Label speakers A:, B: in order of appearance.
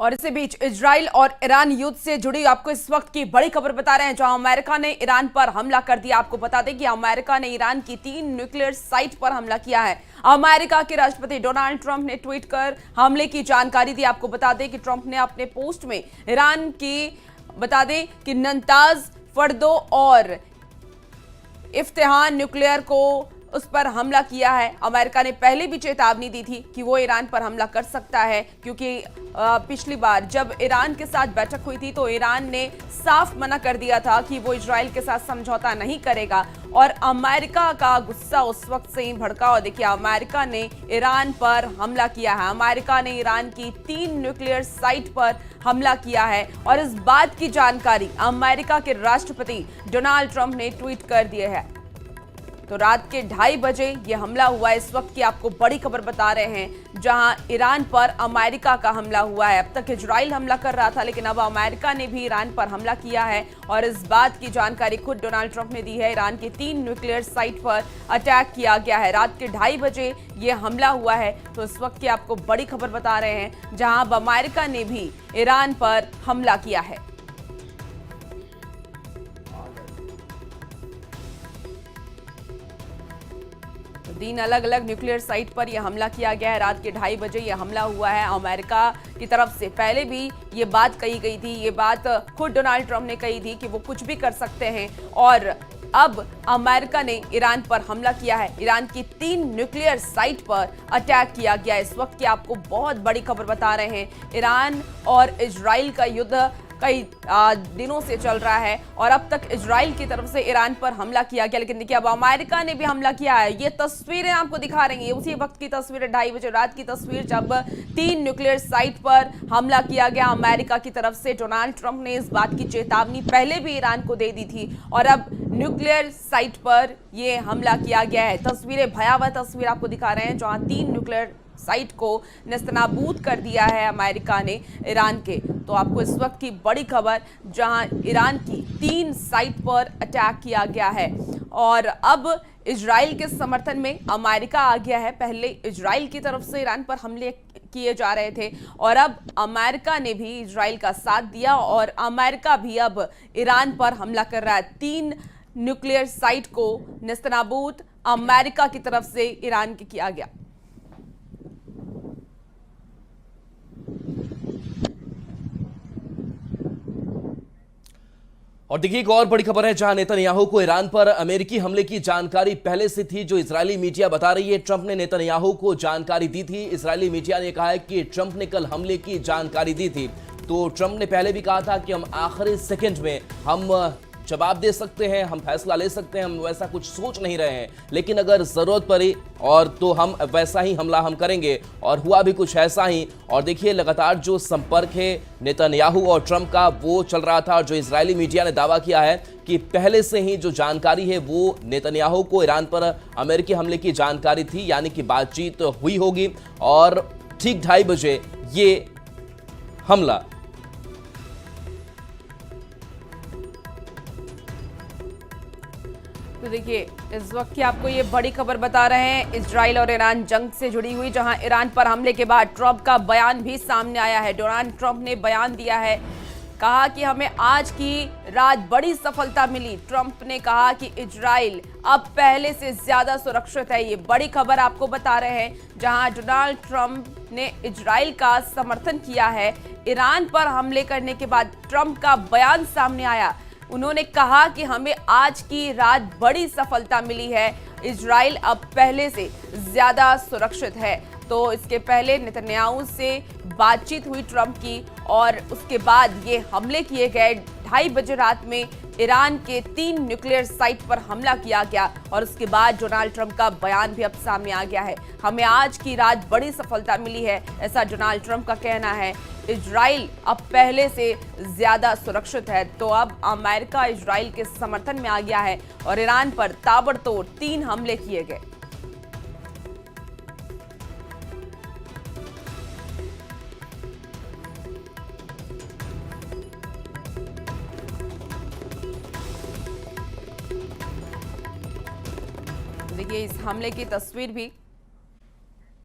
A: और इसी बीच इजराइल और ईरान युद्ध से जुड़ी आपको इस वक्त की बड़ी खबर बता रहे हैं, जहां अमेरिका ने ईरान पर हमला कर दिया। आपको बता दें कि अमेरिका ने ईरान की 3 न्यूक्लियर साइट पर हमला किया है। अमेरिका के राष्ट्रपति डोनाल्ड ट्रंप ने ट्वीट कर हमले की जानकारी दी। आपको बता दें कि ट्रंप ने अपने पोस्ट में ईरान की बता दें कि नतांज, फर्दो और इफ्तिहान न्यूक्लियर को उस पर हमला किया है। अमेरिका ने पहले भी चेतावनी दी थी कि वो ईरान पर हमला कर सकता है, क्योंकि पिछली बार जब ईरान के साथ बैठक हुई थी तो ईरान ने साफ मना कर दिया था कि वो इजराइल के साथ समझौता नहीं करेगा। और अमेरिका का गुस्सा उस वक्त से ही भड़का। और देखिए, अमेरिका ने ईरान पर हमला किया है। अमेरिका ने ईरान की 3 न्यूक्लियर साइट पर हमला किया है और इस बात की जानकारी अमेरिका के राष्ट्रपति डोनाल्ड ट्रंप ने ट्वीट कर दिए है। तो रात के 2:30 बजे यह हमला हुआ है। इस वक्त की आपको बड़ी खबर बता रहे हैं, जहां ईरान पर अमेरिका का हमला हुआ है। अब तक इजराइल हमला कर रहा था, लेकिन अब अमेरिका ने भी ईरान पर हमला किया है और इस बात की जानकारी खुद डोनाल्ड ट्रंप ने दी है। ईरान की 3 न्यूक्लियर साइट पर अटैक किया गया है। रात के 2:30 बजे यह हमला हुआ है। तो इस वक्त की आपको बड़ी खबर बता रहे हैं, जहां अब अमेरिका ने भी ईरान पर हमला किया है। तीन अलग अलग न्यूक्लियर साइट पर यह हमला किया गया है। रात के 2:30 बजे यह हमला हुआ है। अमेरिका की तरफ से पहले भी ये बात कही गई थी, ये बात खुद डोनाल्ड ट्रंप ने कही थी कि वो कुछ भी कर सकते हैं। और अब अमेरिका ने ईरान पर हमला किया है। ईरान की 3 न्यूक्लियर साइट पर अटैक किया गया। इस वक्त की आपको बहुत बड़ी खबर बता रहे हैं। ईरान और इजराइल का युद्ध कई दिनों से चल रहा है और अब तक इजराइल की तरफ से ईरान पर हमला किया गया, लेकिन देखिए अब अमेरिका ने भी हमला किया है। ये तस्वीरें आपको दिखा रही हैं, उसी वक्त की तस्वीरें, 2:30 बजे रात की तस्वीर, जब 3 न्यूक्लियर साइट पर हमला किया गया अमेरिका की तरफ से। डोनाल्ड ट्रंप ने इस बात की चेतावनी पहले भी ईरान को दे दी थी और अब न्यूक्लियर साइट पर ये हमला किया गया है। तस्वीरें, भयावह तस्वीर आपको दिखा रहे हैं, जहां 3 न्यूक्लियर साइट को नेस्तनाबूद कर दिया है अमेरिका ने ईरान के। तो आपको इस वक्त की बड़ी खबर, जहां ईरान की 3 साइट पर अटैक किया गया है और अब इजराइल के समर्थन में अमेरिका आ गया है। पहले इजराइल की तरफ से ईरान पर हमले किए जा रहे थे और अब अमेरिका ने भी इजराइल का साथ दिया और अमेरिका भी अब ईरान पर हमला कर रहा है। 3 न्यूक्लियर साइट को नेस्तनाबूद अमेरिका की तरफ से ईरान के किया गया।
B: और देखिए, एक और बड़ी खबर है, जहां नेतन्याहू को ईरान पर अमेरिकी हमले की जानकारी पहले से थी, जो इजरायली मीडिया बता रही है। ट्रंप ने नेतन्याहू को जानकारी दी थी। इजरायली मीडिया ने कहा है कि ट्रंप ने कल हमले की जानकारी दी थी। तो ट्रंप ने पहले भी कहा था कि हम आखिरी सेकंड में हम जवाब दे सकते हैं, हम फैसला ले सकते हैं, हम वैसा कुछ सोच नहीं रहे हैं, लेकिन अगर जरूरत पड़ी और तो हम वैसा ही हमला हम करेंगे। और हुआ भी कुछ ऐसा ही। और देखिए, लगातार जो संपर्क है नेतन्याहू और ट्रंप का वो चल रहा था। और जो इजरायली मीडिया ने दावा किया है कि पहले से ही जो जानकारी है वो नेतन्याहू को ईरान पर अमेरिकी हमले की जानकारी थी, यानी कि बातचीत हुई होगी और ठीक 2:30 बजे ये हमला।
A: तो देखिए, इस वक्त की आपको ये बड़ी खबर बता रहे हैं, इजराइल और ईरान जंग से जुड़ी हुई, जहां ईरान पर हमले के बाद ट्रंप का बयान भी सामने आया है। डोनाल्ड ट्रंप ने बयान दिया है, कहा कि हमें आज की रात बड़ी सफलता मिली। ट्रंप ने कहा कि इजराइल अब पहले से ज्यादा सुरक्षित है। ये बड़ी खबर आपको बता रहे हैं, जहां डोनाल्ड ट्रंप ने इजराइल का समर्थन किया है। ईरान पर हमले करने के बाद ट्रंप का बयान सामने आया। उन्होंने कहा कि हमें आज की रात बड़ी सफलता मिली है, इजराइल अब पहले से ज्यादा सुरक्षित है। तो इसके पहले नेतन्याहू से बातचीत हुई ट्रंप की और उसके बाद ये हमले किए गए। 2:30 बजे रात में ईरान के 3 न्यूक्लियर साइट पर हमला किया गया और उसके बाद डोनाल्ड ट्रंप का बयान भी अब सामने आ गया है। हमें आज की रात बड़ी सफलता मिली है, ऐसा डोनाल्ड ट्रंप का कहना है। इजराइल अब पहले से ज्यादा सुरक्षित है। तो अब अमेरिका इजराइल के समर्थन में आ गया है और ईरान पर ताबड़तोड़ 3 हमले किए गए। देखिए, इस हमले की तस्वीर भी